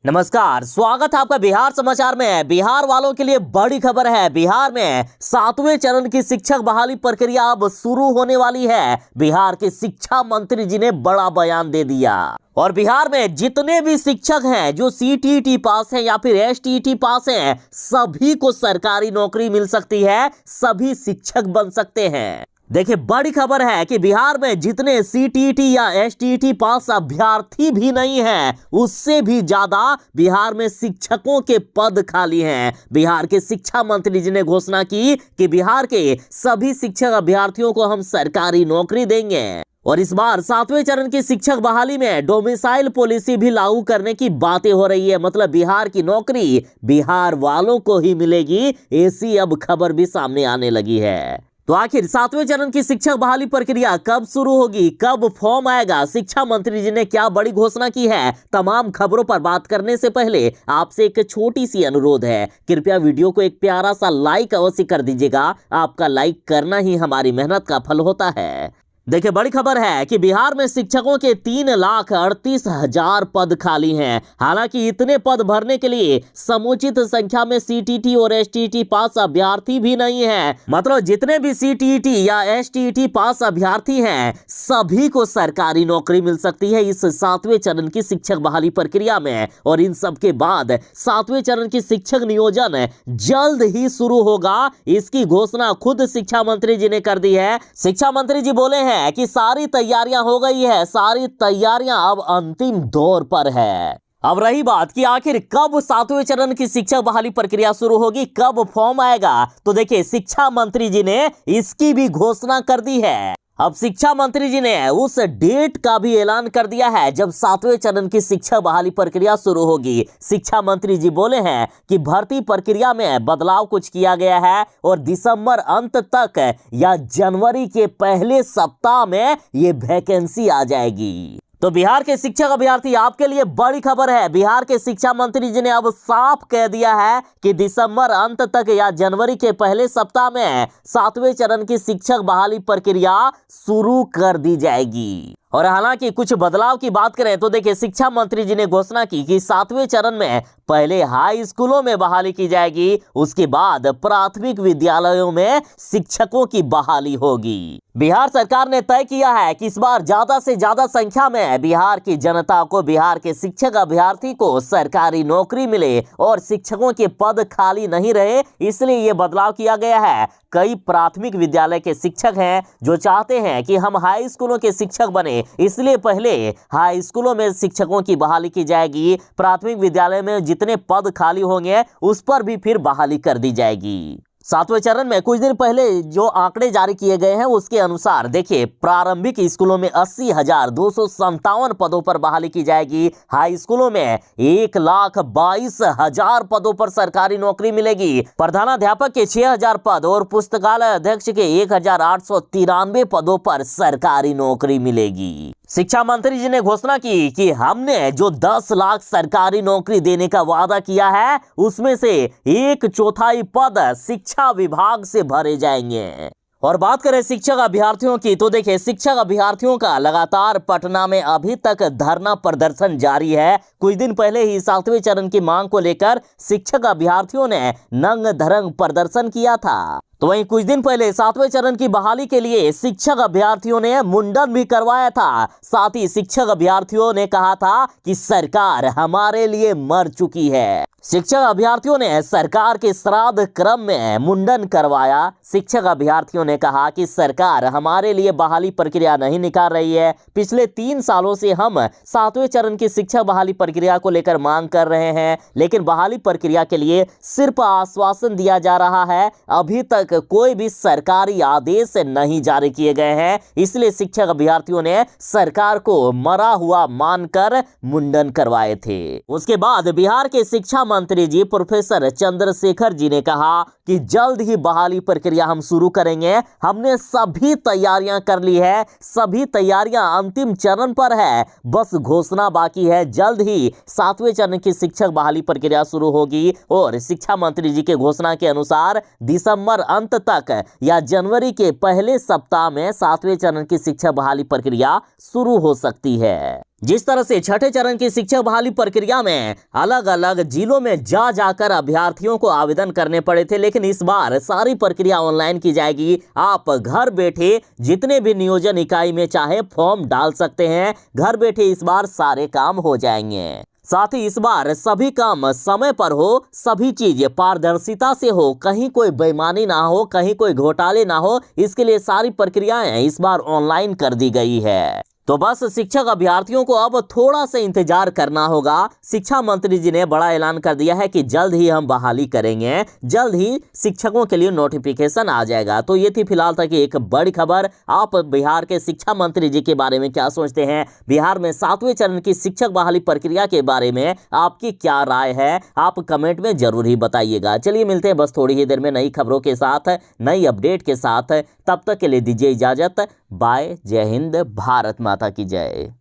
नमस्कार, स्वागत है आपका बिहार समाचार में। बिहार वालों के लिए बड़ी खबर है। बिहार में 7वें चरण की शिक्षक बहाली प्रक्रिया अब शुरू होने वाली है। बिहार के शिक्षा मंत्री जी ने बड़ा बयान दे दिया और बिहार में जितने भी शिक्षक हैं जो सीटीईटी पास हैं या फिर एसटीईटी पास हैं, सभी को सरकारी नौकरी मिल सकती है, सभी शिक्षक बन सकते हैं। देखिए, बड़ी खबर है कि बिहार में जितने सीटीईटी या एसटीईटी पास अभ्यर्थी भी नहीं हैं, उससे भी ज्यादा बिहार में शिक्षकों के पद खाली हैं। बिहार के शिक्षा मंत्री जी ने घोषणा की कि बिहार के सभी शिक्षक अभ्यर्थियों को हम सरकारी नौकरी देंगे और इस बार 7वें चरण की शिक्षक बहाली में डोमिसाइल पॉलिसी भी लागू करने की बातें हो रही है। मतलब बिहार की नौकरी बिहार वालों को ही मिलेगी, ऐसी अब खबर भी सामने आने लगी है। तो आखिर 7वें चरण की शिक्षक बहाली प्रक्रिया कब शुरू होगी, कब फॉर्म आएगा, शिक्षा मंत्री जी ने क्या बड़ी घोषणा की है, तमाम खबरों पर बात करने से पहले आपसे एक छोटी सी अनुरोध है। कृपया वीडियो को एक प्यारा सा लाइक अवश्य कर दीजिएगा। आपका लाइक करना ही हमारी मेहनत का फल होता है। देखिए, बड़ी खबर है कि बिहार में शिक्षकों के 3,38,000 पद खाली हैं। हालांकि इतने पद भरने के लिए समुचित संख्या में सीटीईटी और एसटीईटी पास अभ्यर्थी भी नहीं है। मतलब जितने भी सीटीईटी या एसटीईटी पास अभ्यर्थी हैं, सभी को सरकारी नौकरी मिल सकती है इस 7वें चरण की शिक्षक बहाली प्रक्रिया में। और इन सब के बाद 7वें चरण की शिक्षक नियोजन जल्द ही शुरू होगा, इसकी घोषणा खुद शिक्षा मंत्री जी ने कर दी है। शिक्षा मंत्री जी बोले हैं कि सारी तैयारियां हो गई है, सारी तैयारियां अब अंतिम दौर पर है। अब रही बात कि आखिर कब 7वें चरण की शिक्षक बहाली प्रक्रिया शुरू होगी, कब फॉर्म आएगा, तो देखिए शिक्षा मंत्री जी ने इसकी भी घोषणा कर दी है। अब शिक्षा मंत्री जी ने उस डेट का भी ऐलान कर दिया है जब 7वें चरण की शिक्षा बहाली प्रक्रिया शुरू होगी। शिक्षा मंत्री जी बोले हैं कि भर्ती प्रक्रिया में बदलाव कुछ किया गया है और दिसंबर अंत तक या जनवरी के पहले सप्ताह में ये वैकेंसी आ जाएगी। तो बिहार के शिक्षक अभ्यर्थी, आपके लिए बड़ी खबर है। बिहार के शिक्षा मंत्री जी ने अब साफ कह दिया है कि दिसंबर अंत तक या जनवरी के पहले सप्ताह में 7वें चरण की शिक्षक बहाली प्रक्रिया शुरू कर दी जाएगी। और हालांकि कुछ बदलाव की बात करें तो देखिए, शिक्षा मंत्री जी ने घोषणा की कि 7वें चरण में पहले हाई स्कूलों में बहाली की जाएगी, उसके बाद प्राथमिक विद्यालयों में शिक्षकों की बहाली होगी। बिहार सरकार ने तय किया है कि इस बार ज्यादा से ज्यादा संख्या में बिहार की जनता को, बिहार के शिक्षक अभ्यर्थी को सरकारी नौकरी मिले और शिक्षकों के पद खाली नहीं रहे, इसलिए ये बदलाव किया गया है। कई प्राथमिक विद्यालय के शिक्षक हैं जो चाहते हैं कि हम हाई स्कूलों के शिक्षक बने, इसलिए पहले हाई स्कूलों में शिक्षकों की बहाली की जाएगी। प्राथमिक विद्यालय में जितने पद खाली होंगे उस पर भी फिर बहाली कर दी जाएगी। 7वें चरण में कुछ दिन पहले जो आंकड़े जारी किए गए हैं उसके अनुसार देखिए, प्रारंभिक स्कूलों में 80,257 पदों पर बहाली की जाएगी। हाई स्कूलों में 1,22,000 पदों पर सरकारी नौकरी मिलेगी। प्रधानाध्यापक के 6,000 पद और पुस्तकालय अध्यक्ष के 1,893 पदों पर सरकारी नौकरी मिलेगी। शिक्षा मंत्री जी ने घोषणा की कि हमने जो 10 लाख सरकारी नौकरी देने का वादा किया है, उसमें से 1/4 पद शिक्षा विभाग से भरे जाएंगे। और बात करें शिक्षक अभ्यर्थियों की तो देखिए, शिक्षक अभ्यर्थियों का लगातार पटना में अभी तक धरना प्रदर्शन जारी है। कुछ दिन पहले ही 7वें चरण की मांग को लेकर शिक्षक अभ्यर्थियों ने नंग धरंग प्रदर्शन किया था। तो वहीं कुछ दिन पहले 7वें चरण की बहाली के लिए शिक्षक अभ्यर्थियों ने मुंडन भी करवाया था। साथ ही शिक्षक अभ्यर्थियों ने कहा था कि सरकार हमारे लिए मर चुकी है। शिक्षक अभ्यर्थियों ने सरकार के श्राद्ध क्रम में मुंडन करवाया। शिक्षक अभ्यर्थियों ने कहा कि सरकार हमारे लिए बहाली प्रक्रिया नहीं निकाल रही है। पिछले 3 सालों से हम 7वें चरण की शिक्षक बहाली प्रक्रिया को लेकर मांग कर रहे हैं, लेकिन बहाली प्रक्रिया के लिए सिर्फ आश्वासन दिया जा रहा है, अभी तक कोई भी सरकारी आदेश नहीं जारी किए गए हैं। इसलिए शिक्षक अभ्यर्थियों ने सरकार को मरा हुआ मानकर मुंडन करवाए थे। उसके बाद बिहार के शिक्षा मंत्री जी प्रोफेसर चंद्रशेखर जी ने कहा कि जल्द ही बहाली प्रक्रिया हम शुरू करेंगे। हमने सभी तैयारियां कर ली है, सभी तैयारियां अंतिम चरण पर है, बस घोषणा बाकी है। जल्द ही 7वें चरण की शिक्षक बहाली प्रक्रिया शुरू होगी और शिक्षा मंत्री जी के घोषणा के अनुसार दिसंबर अंत तक या जनवरी के पहले सप्ताह में 7वें चरण की शिक्षक बहाली प्रक्रिया शुरू हो सकती है। जिस तरह से छठे चरण की शिक्षक बहाली प्रक्रिया में अलग अलग जिलों में जाकर अभ्यर्थियों को आवेदन करने पड़े थे, लेकिन इस बार सारी प्रक्रिया ऑनलाइन की जाएगी। आप घर बैठे जितने भी नियोजन इकाई में चाहे फॉर्म डाल सकते हैं। घर बैठे इस बार सारे काम हो जाएंगे। साथ ही इस बार सभी काम समय पर हो, सभी चीज पारदर्शिता से हो, कहीं कोई बेईमानी ना हो, कहीं कोई घोटाले ना हो। इसके लिए सारी प्रक्रियाएं इस बार ऑनलाइन कर दी गई है। तो बस शिक्षक अभ्यर्थियों को अब थोड़ा सा इंतजार करना होगा। शिक्षा मंत्री जी ने बड़ा ऐलान कर दिया है कि जल्द ही हम बहाली करेंगे, जल्द ही शिक्षकों के लिए नोटिफिकेशन आ जाएगा। तो ये थी फिलहाल तक एक बड़ी खबर। आप बिहार के शिक्षा मंत्री जी के बारे में क्या सोचते हैं? बिहार में 7वें चरण की शिक्षक बहाली प्रक्रिया के बारे में आपकी क्या राय है? आप कमेंट में जरूर ही बताइएगा। चलिए मिलते हैं बस थोड़ी ही देर में नई खबरों के साथ, नई अपडेट के साथ। तब तक के लिए दीजिए इजाजत। बाय। जय हिंद। भारत माता की जय।